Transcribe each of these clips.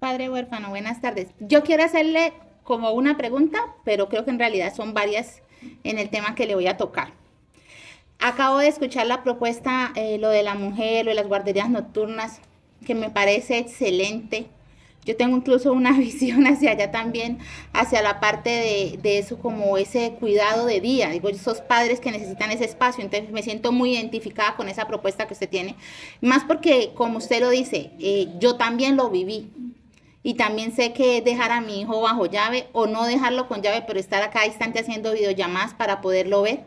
Padre huérfano, buenas tardes. Yo quiero hacerle como una pregunta, pero creo que en realidad son varias en el tema que le voy a tocar. Acabo de escuchar la propuesta, lo de la mujer, lo de las guarderías nocturnas, que me parece excelente. Yo tengo incluso una visión hacia allá también, hacia la parte de eso, como ese cuidado de día. Digo, esos padres que necesitan ese espacio, entonces me siento muy identificada con esa propuesta que usted tiene. Más porque, como usted lo dice, yo también lo viví. Y también sé que es dejar a mi hijo bajo llave o no dejarlo con llave, pero estar acá distante haciendo videollamadas para poderlo ver,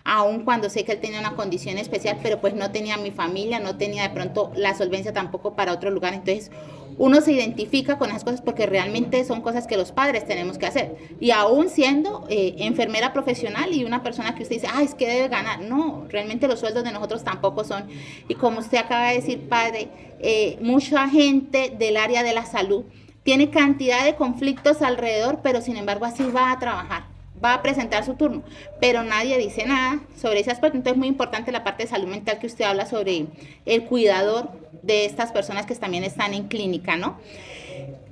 aun cuando sé que él tenía una condición especial, pero pues no tenía mi familia, no tenía de pronto la solvencia tampoco para otro lugar. Entonces uno se identifica con esas cosas porque realmente son cosas que los padres tenemos que hacer. Y aún siendo enfermera profesional y una persona que usted dice, ah, es que debe ganar. No, realmente los sueldos de nosotros tampoco son. Y como usted acaba de decir, padre, mucha gente del área de la salud tiene cantidad de conflictos alrededor, pero sin embargo así va a trabajar, va a presentar su turno, pero nadie dice nada sobre ese aspecto. Entonces es muy importante la parte de salud mental que usted habla sobre el cuidador de estas personas que también están en clínica, ¿no?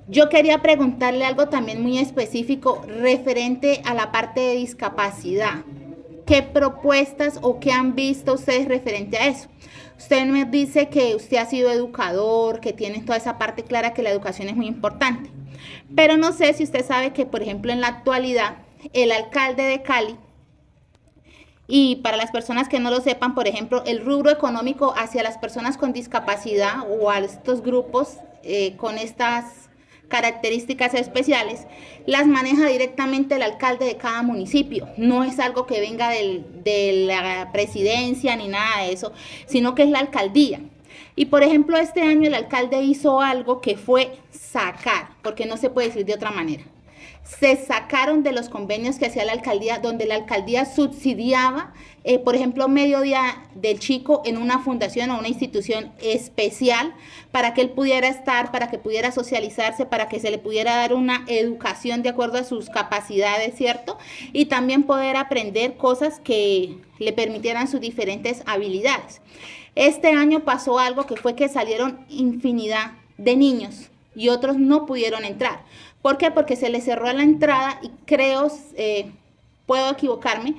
Yo quería preguntarle algo también muy específico referente a la parte de discapacidad. ¿Qué propuestas o qué han visto ustedes referente a eso? Usted me dice que usted ha sido educador, que tiene toda esa parte clara, que la educación es muy importante. Pero no sé si usted sabe que, por ejemplo, en la actualidad, el alcalde de Cali, y para las personas que no lo sepan, por ejemplo, el rubro económico hacia las personas con discapacidad o a estos grupos con estas características especiales, las maneja directamente el alcalde de cada municipio. No es algo que venga de la presidencia ni nada de eso, sino que es la alcaldía. Y por ejemplo, este año el alcalde hizo algo que fue sacar, porque no se puede decir de otra manera. Se sacaron de los convenios que hacía la alcaldía, donde la alcaldía subsidiaba, por ejemplo, Mediodía del Chico en una fundación o una institución especial para que él pudiera estar, para que pudiera socializarse, para que se le pudiera dar una educación de acuerdo a sus capacidades, ¿cierto? Y también poder aprender cosas que le permitieran sus diferentes habilidades. Este año pasó algo que fue que salieron infinidad de niños y otros no pudieron entrar. ¿Por qué? Porque se les cerró la entrada y creo, puedo equivocarme,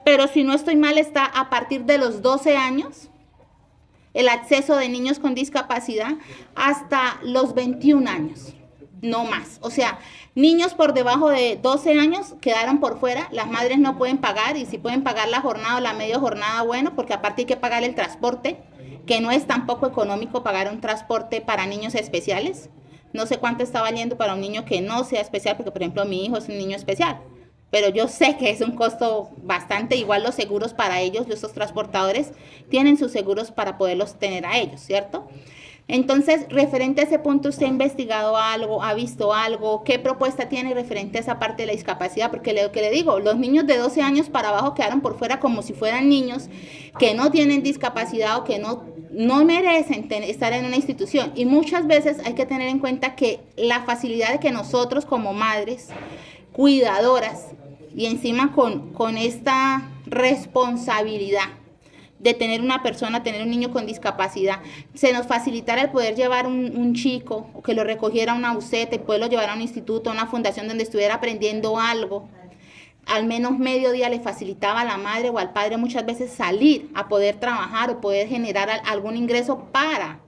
pero si no estoy mal está a partir de los 12 años el acceso de niños con discapacidad hasta los 21 años, no más. O sea, niños por debajo de 12 años quedaron por fuera, las madres no pueden pagar y si pueden pagar la jornada o la media jornada, bueno, porque aparte hay que pagar el transporte, que no es tampoco económico pagar un transporte para niños especiales. No sé cuánto está valiendo para un niño que no sea especial, porque por ejemplo mi hijo es un niño especial, pero yo sé que es un costo bastante, igual los seguros para ellos, estos transportadores tienen sus seguros para poderlos tener a ellos, ¿cierto? Entonces, referente a ese punto, ¿usted ha investigado algo, ha visto algo? ¿Qué propuesta tiene referente a esa parte de la discapacidad? Porque lo que le digo, los niños de 12 años para abajo quedaron por fuera como si fueran niños que no tienen discapacidad o que no merecen estar en una institución. Y muchas veces hay que tener en cuenta que la facilidad de que nosotros como madres, cuidadoras, y encima con esta responsabilidad de tener una persona, tener un niño con discapacidad, se nos facilitara el poder llevar un chico, o que lo recogiera a una buseta y poderlo llevar a un instituto, a una fundación donde estuviera aprendiendo algo. Al menos medio día le facilitaba a la madre o al padre muchas veces salir a poder trabajar o poder generar algún ingreso para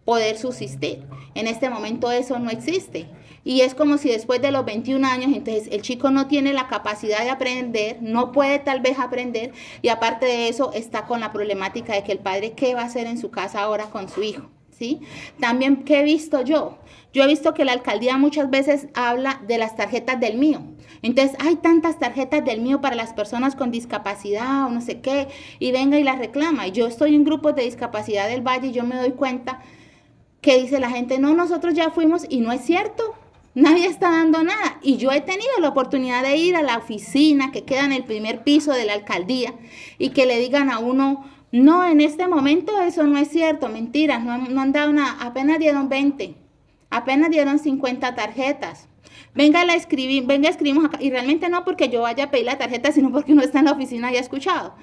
poder subsistir. En este momento eso no existe. Y es como si después de los 21 años, entonces el chico no tiene la capacidad de aprender, no puede tal vez aprender, y aparte de eso está con la problemática de que el padre, ¿qué va a hacer en su casa ahora con su hijo? ¿Sí? También, ¿qué he visto yo? Yo he visto que la alcaldía muchas veces habla de las tarjetas del mío. Entonces, hay tantas tarjetas del mío para las personas con discapacidad o no sé qué, y venga y las reclama. Y yo estoy en grupos de discapacidad del Valle y yo me doy cuenta que dice la gente, no, nosotros ya fuimos, y no es cierto. Nadie está dando nada. Y yo he tenido la oportunidad de ir a la oficina que queda en el primer piso de la alcaldía y que le digan a uno, no, en este momento eso no es cierto, mentiras, no han dado nada, apenas dieron 20, apenas dieron 50 tarjetas. Venga, venga, escribimos acá. Y realmente no porque yo vaya a pedir la tarjeta, sino porque uno está en la oficina y ha escuchado.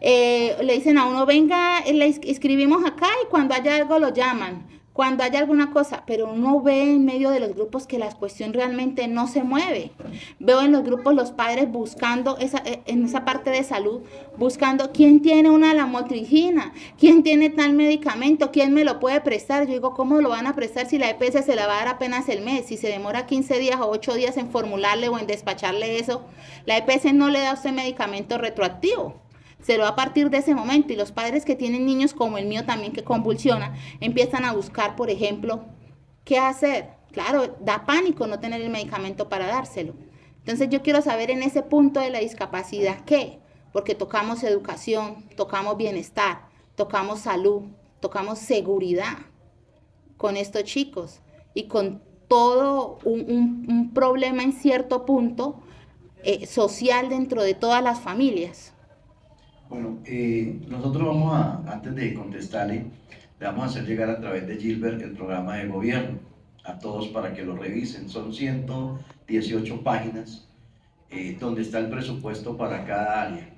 Le dicen a uno, venga, le escribimos acá y cuando haya algo lo llaman. cuando haya alguna cosa, pero uno ve en medio de los grupos que la cuestión realmente no se mueve. Veo en los grupos los padres buscando en esa parte de salud, buscando quién tiene una lamotrigina, quién tiene tal medicamento, quién me lo puede prestar. Yo digo, ¿cómo lo van a prestar si la EPS se la va a dar apenas el mes? Si se demora 15 días o 8 días en formularle o en despacharle eso, la EPS no le da a usted medicamento retroactivo. Se lo da a partir de ese momento, y los padres que tienen niños como el mío también que convulsiona, empiezan a buscar, por ejemplo, qué hacer. Claro, da pánico no tener el medicamento para dárselo. Entonces yo quiero saber en ese punto de la discapacidad qué, porque tocamos educación, tocamos bienestar, tocamos salud, tocamos seguridad con estos chicos y con todo un problema en cierto punto social dentro de todas las familias. Bueno, nosotros antes de contestarle, le vamos a hacer llegar a través de Gilbert el programa de gobierno a todos para que lo revisen. Son 118 páginas donde está el presupuesto para cada área.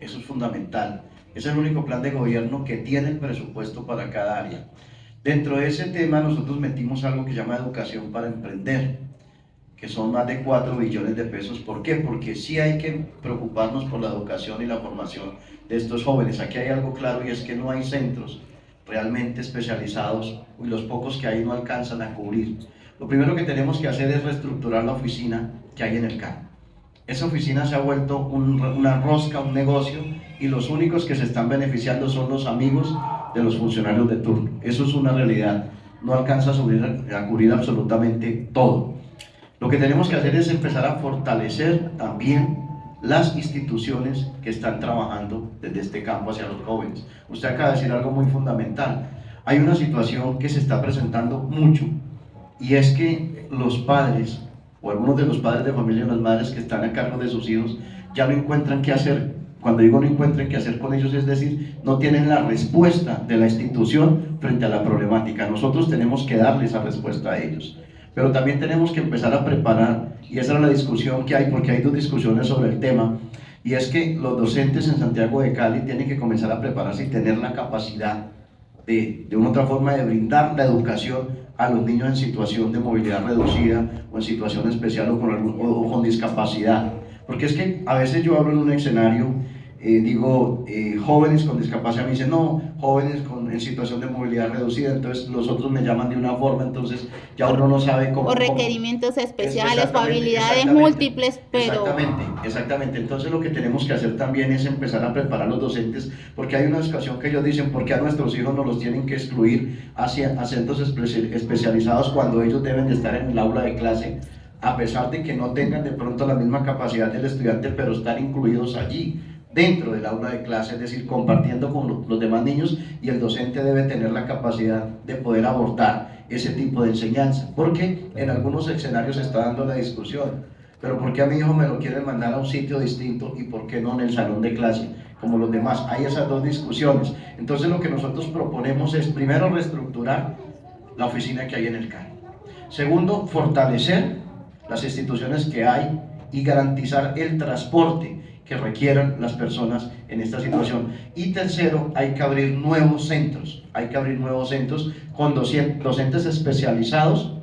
Eso es fundamental. Es el único plan de gobierno que tiene el presupuesto para cada área. Dentro de ese tema nosotros metimos algo que se llama educación para emprender, que son más de 4 billones de pesos. ¿Por qué? Porque sí hay que preocuparnos por la educación y la formación de estos jóvenes. Aquí hay algo claro, y es que no hay centros realmente especializados, y los pocos que hay no alcanzan a cubrir. Lo primero que tenemos que hacer es reestructurar la oficina que hay en el CAN. Esa oficina se ha vuelto una rosca, un negocio, y los únicos que se están beneficiando son los amigos de los funcionarios de turno. Eso es una realidad. No alcanza a cubrir absolutamente todo. Lo que tenemos que hacer es empezar a fortalecer también las instituciones que están trabajando desde este campo hacia los jóvenes. Usted acaba de decir algo muy fundamental. Hay una situación que se está presentando mucho, y es que los padres, o algunos de los padres de familia, las madres que están a cargo de sus hijos, ya no encuentran qué hacer. Cuando digo no encuentran qué hacer con ellos, es decir, no tienen la respuesta de la institución frente a la problemática. Nosotros tenemos que darle esa respuesta a ellos. Pero también tenemos que empezar a preparar, y esa es la discusión que hay, porque hay dos discusiones sobre el tema, y es que los docentes en Santiago de Cali tienen que comenzar a prepararse y tener la capacidad de una otra forma de brindar la educación a los niños en situación de movilidad reducida o en situación especial o con discapacidad. Porque es que a veces yo hablo en un escenario, jóvenes con discapacidad, me dicen no, jóvenes en situación de movilidad reducida, entonces los otros me llaman de una forma, entonces ya uno no sabe cómo. O requerimientos especiales o habilidades múltiples, pero. Exactamente. Entonces lo que tenemos que hacer también es empezar a preparar a los docentes, porque hay una discusión que ellos dicen, ¿por qué a nuestros hijos nos los tienen que excluir a centros especializados cuando ellos deben de estar en el aula de clase, a pesar de que no tengan de pronto la misma capacidad del estudiante, pero estar incluidos allí, dentro del aula de clase, es decir, compartiendo con los demás niños, y el docente debe tener la capacidad de poder abordar ese tipo de enseñanza, porque en algunos escenarios se está dando la discusión, pero ¿por qué a mi hijo me lo quieren mandar a un sitio distinto y por qué no en el salón de clase como los demás? Hay esas dos discusiones. Entonces lo que nosotros proponemos es, primero, reestructurar la oficina que hay en el CAN. Segundo, fortalecer las instituciones que hay y garantizar el transporte que requieran las personas en esta situación. Y tercero, hay que abrir nuevos centros con docentes especializados,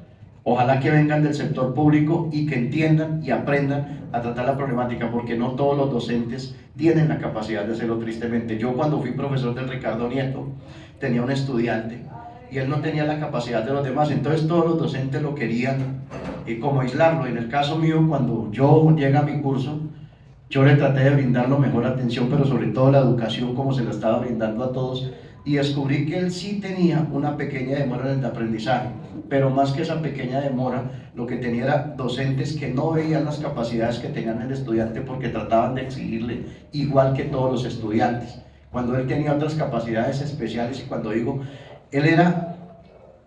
ojalá que vengan del sector público y que entiendan y aprendan a tratar la problemática, porque no todos los docentes tienen la capacidad de hacerlo, tristemente. Yo, cuando fui profesor del Ricardo Nieto, tenía un estudiante y él no tenía la capacidad de los demás, entonces todos los docentes lo querían como aislarlo. En el caso mío, cuando yo llegué a mi curso, yo le traté de brindar la mejor atención, pero sobre todo la educación como se la estaba brindando a todos, y descubrí que él sí tenía una pequeña demora en el aprendizaje, pero más que esa pequeña demora, lo que tenía era docentes que no veían las capacidades que tenían el estudiante, porque trataban de exigirle igual que todos los estudiantes, cuando él tenía otras capacidades especiales. Y cuando digo, él era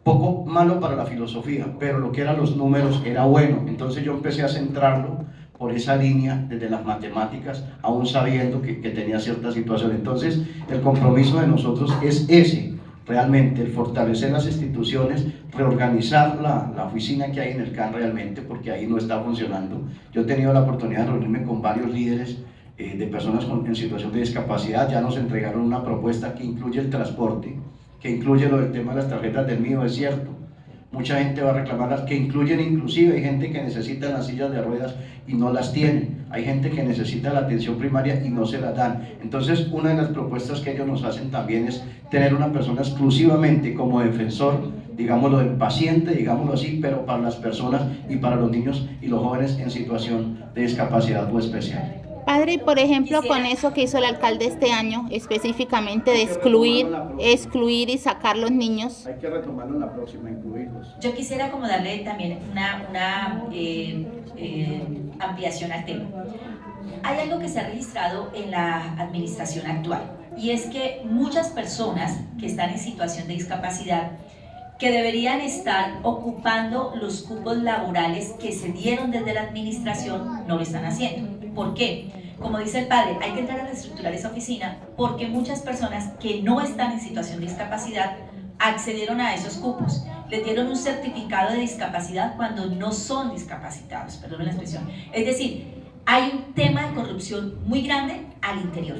poco malo para la filosofía, pero lo que eran los números era bueno. Entonces yo empecé a centrarlo por esa línea desde las matemáticas, aún sabiendo que tenía cierta situación. Entonces el compromiso de nosotros es ese, realmente, el fortalecer las instituciones, reorganizar la oficina que hay en el CAN realmente, porque ahí no está funcionando. Yo he tenido la oportunidad de reunirme con varios líderes de personas en situación de discapacidad. Ya nos entregaron una propuesta que incluye el transporte, que incluye lo del tema de las tarjetas del mío, es cierto. Mucha gente va a reclamar las que incluyen, inclusive hay gente que necesita las sillas de ruedas y no las tiene, hay gente que necesita la atención primaria y no se la dan. Entonces, una de las propuestas que ellos nos hacen también es tener una persona exclusivamente como defensor, digámoslo, del paciente, digámoslo así, pero para las personas y para los niños y los jóvenes en situación de discapacidad o especial. Padre, y por ejemplo, con eso que hizo el alcalde este año, específicamente de excluir y sacar los niños. Hay que retomarlo en la próxima, incluirlos. Yo quisiera como darle también una ampliación al tema. Hay algo que se ha registrado en la administración actual, y es que muchas personas que están en situación de discapacidad, que deberían estar ocupando los cupos laborales que se dieron desde la administración, no lo están haciendo. ¿Por qué? Como dice el padre, hay que entrar a reestructurar esa oficina porque muchas personas que no están en situación de discapacidad accedieron a esos cupos, les dieron un certificado de discapacidad cuando no son discapacitados, perdón la expresión. Es decir, hay un tema de corrupción muy grande al interior.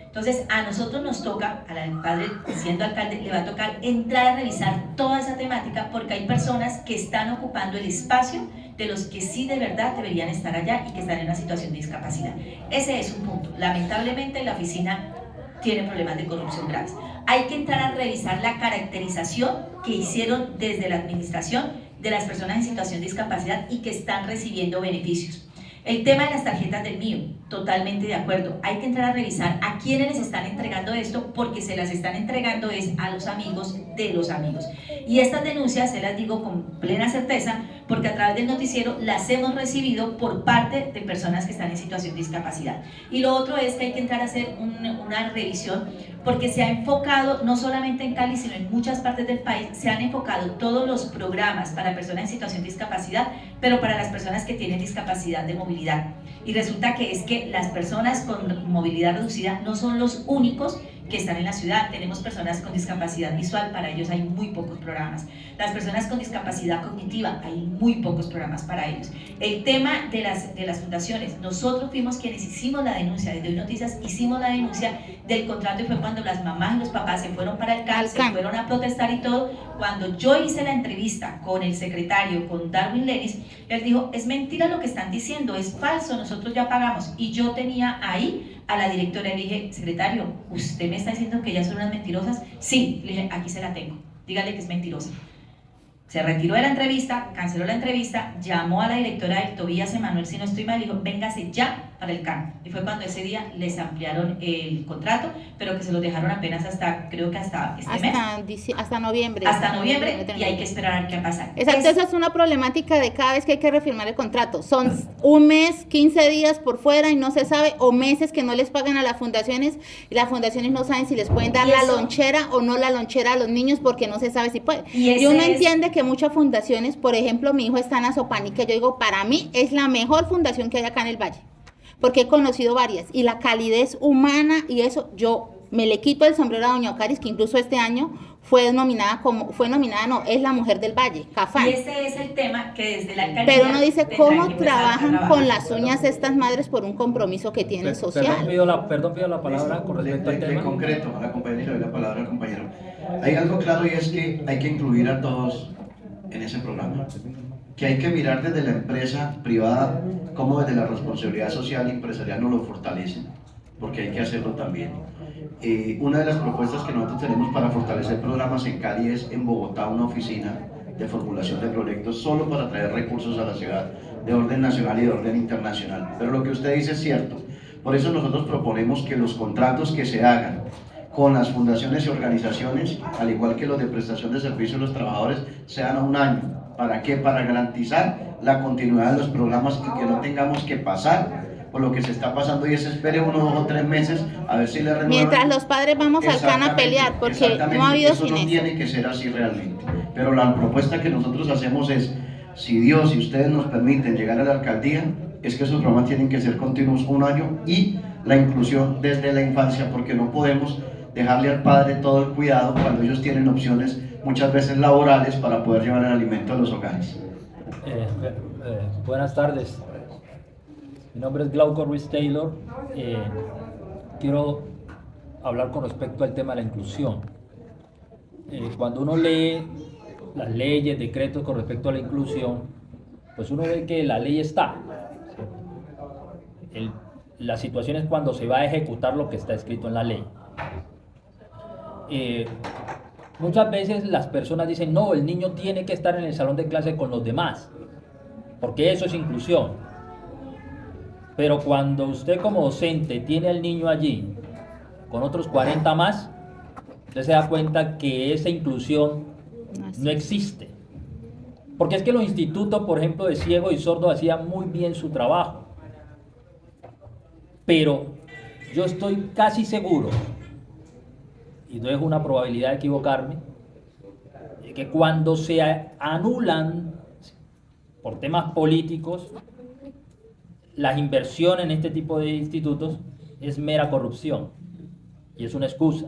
Entonces, a nosotros nos toca, al padre, siendo alcalde, le va a tocar entrar a revisar toda esa temática porque hay personas que están ocupando el espacio de los que sí de verdad deberían estar allá y que están en una situación de discapacidad. Ese es un punto. Lamentablemente, la oficina tiene problemas de corrupción graves. Hay que entrar a revisar la caracterización que hicieron desde la administración de las personas en situación de discapacidad y que están recibiendo beneficios. El tema de las tarjetas del mío, totalmente de acuerdo. Hay que entrar a revisar a quiénes les están entregando esto, porque se las están entregando es a los amigos de los amigos. Y estas denuncias se las digo con plena certeza, porque a través del noticiero las hemos recibido por parte de personas que están en situación de discapacidad. Y lo otro es que hay que entrar a hacer una revisión, porque se ha enfocado, no solamente en Cali, sino en muchas partes del país, se han enfocado todos los programas para personas en situación de discapacidad, pero para las personas que tienen discapacidad de movilidad. Y resulta que es que las personas con movilidad reducida no son los únicos que están en la ciudad. Tenemos personas con discapacidad visual, para ellos hay muy pocos programas. Las personas con discapacidad cognitiva, hay muy pocos programas para ellos. El tema de las fundaciones, nosotros fuimos quienes hicimos la denuncia, desde Hoy Noticias hicimos la denuncia del contrato, y fue cuando las mamás y los papás se fueron para el CAL, se fueron a protestar y todo. Cuando yo hice la entrevista con el secretario, con Darwin Lenis, él dijo, es mentira lo que están diciendo, es falso, nosotros ya pagamos. Y yo tenía ahí a la directora y le dije, secretario, ¿usted me está diciendo que ellas son unas mentirosas? Sí, le dije, aquí se la tengo, dígale que es mentirosa. Se retiró de la entrevista, canceló la entrevista, llamó a la directora del Tobías Emanuel, si no estoy mal, y dijo, véngase ya para el CAN. Y fue cuando ese día les ampliaron el contrato, pero que se lo dejaron apenas hasta, creo que hasta este mes. Hasta noviembre. Hasta noviembre, y hay que esperar a ver qué pasa. Exacto, esa es una problemática de cada vez que hay que refirmar el contrato. Son un mes, 15 días por fuera y no se sabe, o meses que no les pagan a las fundaciones, y las fundaciones no saben si les pueden dar la lonchera o no la lonchera a los niños porque no se sabe si pueden. Y uno entiende que muchas fundaciones, por ejemplo, mi hijo está en Azopani, que yo digo, para mí es la mejor fundación que hay acá en el Valle, porque he conocido varias, y la calidez humana y eso, yo me le quito el sombrero a doña Ocaris, que incluso este año es la mujer del Valle, Cafán. Y ese es el tema que desde la alcaldía... Pero uno dice, ¿cómo trabajan con las uñas estas madres por un compromiso que tienen social? Perdón, pido la palabra con respecto al tema. En concreto, a la compañera, le doy la palabra al compañero. Hay algo claro, y es que hay que incluir a todos en ese programa, que hay que mirar desde la empresa privada como desde la responsabilidad social y empresarial nos lo fortalecen, porque hay que hacerlo también. Una de las propuestas que nosotros tenemos para fortalecer programas en Cali es en Bogotá una oficina de formulación de proyectos solo para traer recursos a la ciudad de orden nacional y de orden internacional. Pero lo que usted dice es cierto, por eso nosotros proponemos que los contratos que se hagan con las fundaciones y organizaciones, al igual que los de prestación de servicios a los trabajadores, sean a un año. ¿Para qué? Para garantizar la continuidad de los programas y que no tengamos que pasar por lo que se está pasando y se espere 1, 2 o 3 meses a ver si le renuevan. Mientras los padres vamos al CAN a pelear, porque no ha habido eso no tiene que ser así realmente. Pero la propuesta que nosotros hacemos es, si Dios y ustedes nos permiten llegar a la alcaldía, es que esos programas tienen que ser continuos 1 año, y la inclusión desde la infancia, porque no podemos dejarle al padre todo el cuidado cuando ellos tienen opciones muchas veces laborales para poder llevar el alimento a los hogares. Buenas tardes, mi nombre es Glauco Ruiz Taylor. Quiero hablar con respecto al tema de la inclusión. cuando uno lee las leyes, decretos con respecto a la inclusión, pues uno ve que la ley está. La situación es cuando se va a ejecutar lo que está escrito en la ley. Muchas veces las personas dicen, no, el niño tiene que estar en el salón de clase con los demás, porque eso es inclusión. Pero cuando usted como docente tiene al niño allí con otros 40 más, usted se da cuenta que esa inclusión no existe. Porque es que los institutos, por ejemplo, de ciegos y sordos hacían muy bien su trabajo. Pero yo estoy casi seguro, y no es una probabilidad de equivocarme, de que cuando se anulan por temas políticos las inversiones en este tipo de institutos, es mera corrupción y es una excusa.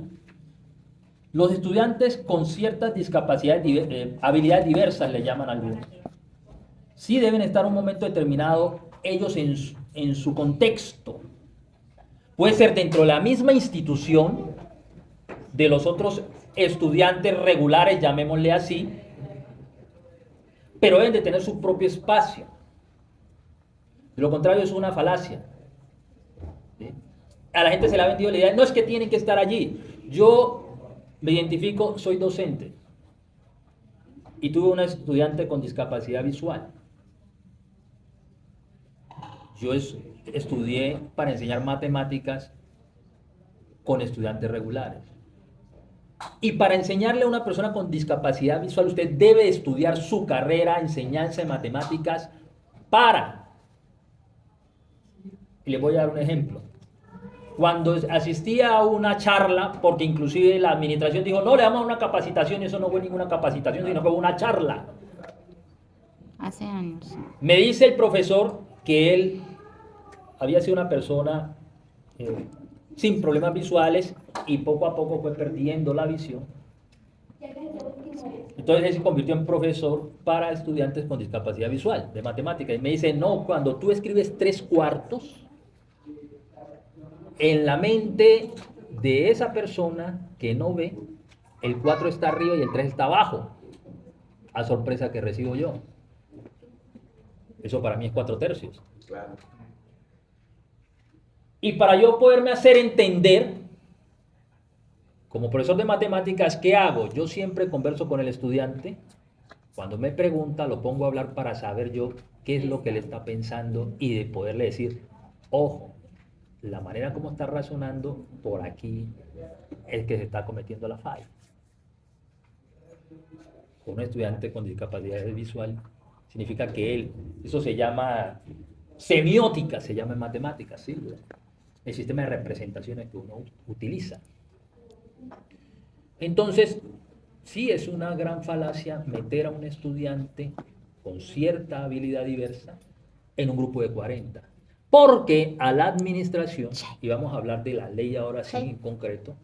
Los estudiantes con ciertas discapacidades, habilidades diversas le llaman algunos, sí deben estar en un momento determinado ellos en su contexto. Puede ser dentro de la misma institución de los otros estudiantes regulares, llamémosle así, pero deben de tener su propio espacio. De lo contrario es una falacia. ¿Sí? A la gente se le ha vendido la idea, no es que tienen que estar allí. Yo me identifico, soy docente y tuve una estudiante con discapacidad visual. Yo estudié para enseñar matemáticas con estudiantes regulares. Y para enseñarle a una persona con discapacidad visual, usted debe estudiar su carrera, enseñanza de matemáticas Y le voy a dar un ejemplo. Cuando asistía a una charla, porque inclusive la administración dijo, no, le damos una capacitación, y eso no fue ninguna capacitación, sino fue una charla. Hace años. Me dice el profesor que él había sido una persona sin problemas visuales y poco a poco fue perdiendo la visión. Entonces él se convirtió en profesor para estudiantes con discapacidad visual de matemáticas. Y me dice, no, cuando tú escribes 3/4, en la mente de esa persona que no ve, el 4 está arriba y el 3 está abajo. A sorpresa que recibo yo. Eso para mí es 4/3. Claro. Y para yo poderme hacer entender, como profesor de matemáticas, ¿qué hago? Yo siempre converso con el estudiante. Cuando me pregunta, lo pongo a hablar para saber yo qué es lo que le está pensando y de poderle decir, ojo, la manera como está razonando por aquí es que se está cometiendo la falla. Un estudiante con discapacidad visual significa que él, eso se llama semiótica, se llama en matemáticas, ¿sí? El sistema de representaciones que uno utiliza. Entonces, sí es una gran falacia meter a un estudiante con cierta habilidad diversa en un grupo de 40. Porque a la administración, y vamos a hablar de la ley ahora sí en concreto,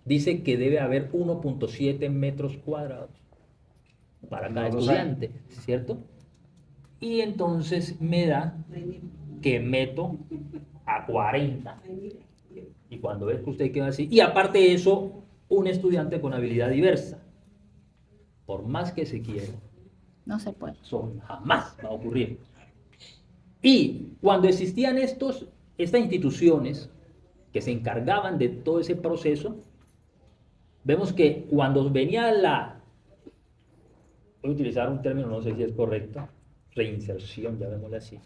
dice que debe haber 1.7 metros cuadrados para cada estudiante, ¿cierto? Y entonces me da que meto a 40. Y cuando ves que usted queda así, y aparte de eso, un estudiante con habilidad diversa, por más que se quiera, No se puede. eso jamás va a ocurrir. Y cuando existían estas instituciones que se encargaban de todo ese proceso, vemos que cuando venía voy a utilizar un término, no sé si es correcto, reinserción, llamémosle así,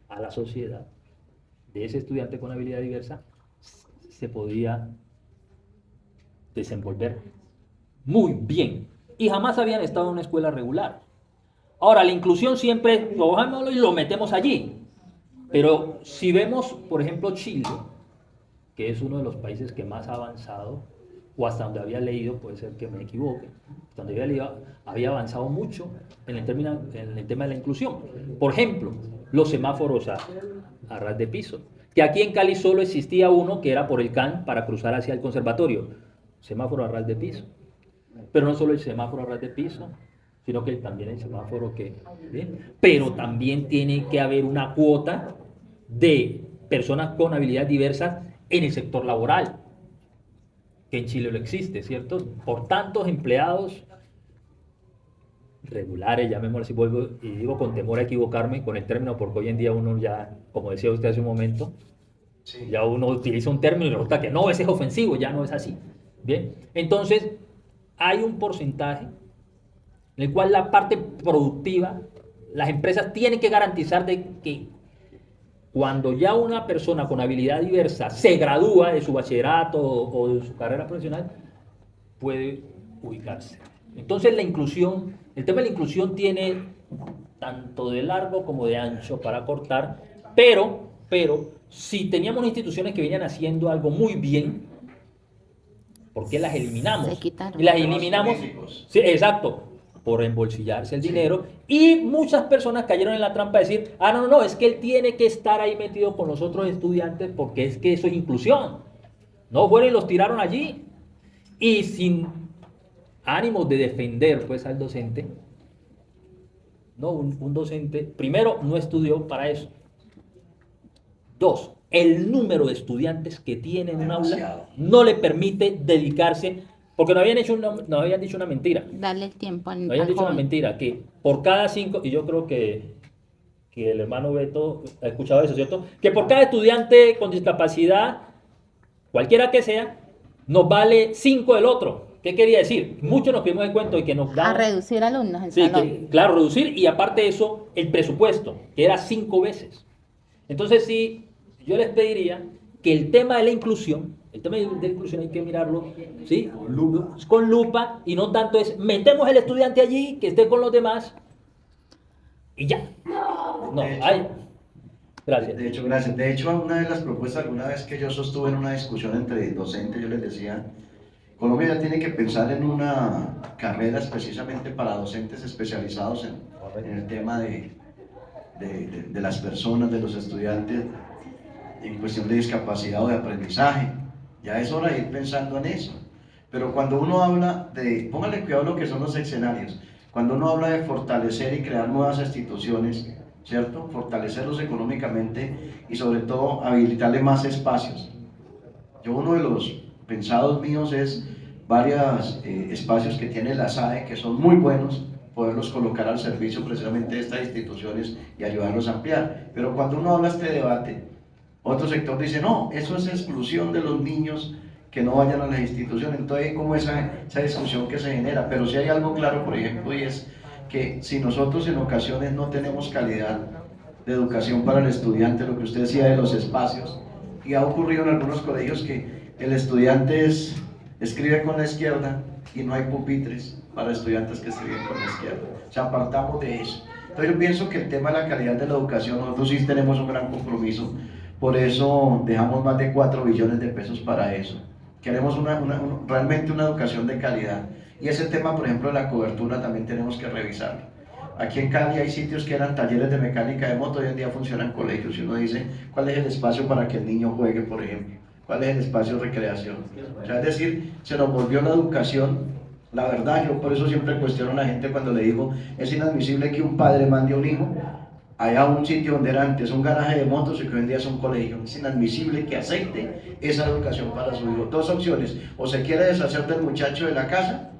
a la sociedad de ese estudiante con habilidad diversa, se podía desenvolver muy bien y jamás habían estado en una escuela regular. Ahora, la inclusión siempre lo bajamos y lo metemos allí, pero si vemos, por ejemplo, Chile, que es uno de los países que más ha avanzado, o hasta donde había leído, puede ser que me equivoque, hasta donde había leído, había avanzado mucho en el tema de la inclusión. Por ejemplo, los semáforos a ras de piso, que aquí en Cali solo existía uno que era por el CAN para cruzar hacia el conservatorio, semáforo a ras de piso. Pero no solo el semáforo a ras de piso, sino que también el semáforo pero también tiene que haber una cuota de personas con habilidades diversas en el sector laboral. que en Chile lo existe, ¿cierto? Por tantos empleados regulares, llamémoslo así, vuelvo y digo con temor a equivocarme con el término, porque hoy en día uno ya, como decía usted hace un momento, Sí. ya uno utiliza un término y resulta que no, ese es ofensivo, ya no es así. Bien, entonces hay un porcentaje en el cual la parte productiva, las empresas tienen que garantizar de que cuando ya una persona con habilidad diversa se gradúa de su bachillerato o de su carrera profesional, puede ubicarse. Entonces la inclusión, el tema de la inclusión tiene tanto de largo como de ancho para cortar, pero si teníamos instituciones que venían haciendo algo muy bien, ¿por qué las eliminamos? Se quitaron. Y las Temas eliminamos, políticos. sí, exacto, por embolsillarse el dinero. Y muchas personas cayeron en la trampa de decir, no, es que él tiene que estar ahí metido con los otros estudiantes porque es que eso es inclusión. No fueron y los tiraron allí. Y sin ánimos de defender pues al docente, no, un docente, primero, no estudió para eso. Dos, el número de estudiantes que tiene en un aula Demasiado. no le permite dedicarse, porque nos habían dicho una mentira. Darle el tiempo al, Nos habían al dicho una joven. mentira, que por cada 5, y yo creo que el hermano Beto ha escuchado eso, ¿cierto? Que por cada estudiante con discapacidad, cualquiera que sea, nos vale 5 del otro. ¿Qué quería decir? Muchos nos dimos de cuenta y que nos A daban... reducir alumnos en Sí, salón. claro, reducir y aparte de eso, el presupuesto, que era 5 veces. Entonces sí, yo les pediría que el tema de la inclusión, el tema de la inclusión hay que mirarlo, ¿sí? Con lupa y no tanto es, metemos el estudiante allí, que esté con los demás y ya. No, De hecho- hay... Gracias. De hecho, gracias. De hecho, una de las propuestas, alguna vez que yo sostuve en una discusión entre docentes, yo les decía, Colombia ya tiene que pensar en una carrera precisamente para docentes especializados en el tema de las personas, de los estudiantes, en cuestión de discapacidad o de aprendizaje. Ya es hora de ir pensando en eso. Pero cuando uno habla de, póngale cuidado lo que son los escenarios, cuando uno habla de fortalecer y crear nuevas instituciones, ¿cierto? Fortalecerlos económicamente y sobre todo habilitarle más espacios. Yo uno de los pensados míos es varios espacios que tiene la SAE que son muy buenos, poderlos colocar al servicio precisamente de estas instituciones y ayudarlos a ampliar. Pero cuando uno habla este debate, otro sector dice, no, eso es exclusión de los niños que no vayan a las instituciones. Entonces hay como esa discusión que se genera. Pero sí hay algo claro, por ejemplo, y es que si nosotros en ocasiones no tenemos calidad de educación para el estudiante, lo que usted decía de los espacios, y ha ocurrido en algunos colegios que el estudiante escribe con la izquierda y no hay pupitres para estudiantes que escriben con la izquierda. O sea, apartamos de eso. Entonces yo pienso que el tema de la calidad de la educación, nosotros sí tenemos un gran compromiso, por eso dejamos más de 4 billones de pesos para eso. Queremos realmente una educación de calidad. Y ese tema, por ejemplo, de la cobertura también tenemos que revisarlo. Aquí en Cali hay sitios que eran talleres de mecánica de moto, hoy en día funcionan colegios y uno dice, ¿cuál es el espacio para que el niño juegue, por ejemplo? ¿Cuál es el espacio de recreación? O sea, es decir, se nos volvió la educación, la verdad, yo por eso siempre cuestiono a la gente cuando le digo, es inadmisible que un padre mande a un hijo allá a un sitio donde era antes un garaje de motos y que hoy en día es un colegio. Es inadmisible que acepte esa educación para su hijo. Dos opciones, o se quiere deshacer del muchacho de la casa,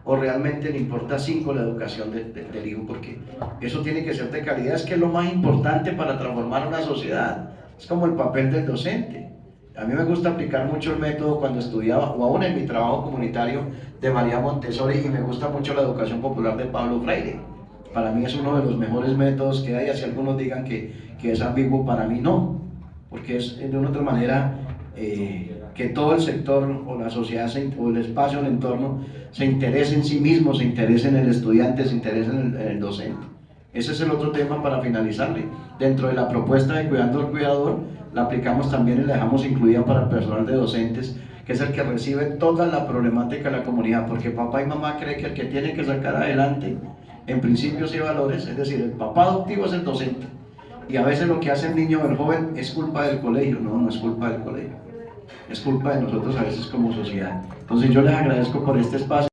o realmente le importa 5 la educación del hijo, porque eso tiene que ser de calidad, es que es lo más importante para transformar una sociedad, es como el papel del docente. A mí me gusta aplicar mucho el método cuando estudiaba, o aún en mi trabajo comunitario de María Montessori, y me gusta mucho la educación popular de Pablo Freire. Para mí es uno de los mejores métodos que hay, así algunos digan que es ambiguo, para mí no, porque es de una otra manera que todo el sector o la sociedad o el espacio, el entorno se interese en sí mismo, se interese en el estudiante, se interese en el docente. Ese es el otro tema para finalizarle. Dentro de la propuesta de Cuidando al Cuidador, la aplicamos también y la dejamos incluida para el personal de docentes, que es el que recibe toda la problemática de la comunidad, porque papá y mamá creen que el que tiene que sacar adelante en principios y valores, es decir, el papá adoptivo es el docente, y a veces lo que hace el niño o el joven es culpa del colegio. No, no es culpa del colegio, es culpa de nosotros a veces como sociedad. Entonces yo les agradezco por este espacio.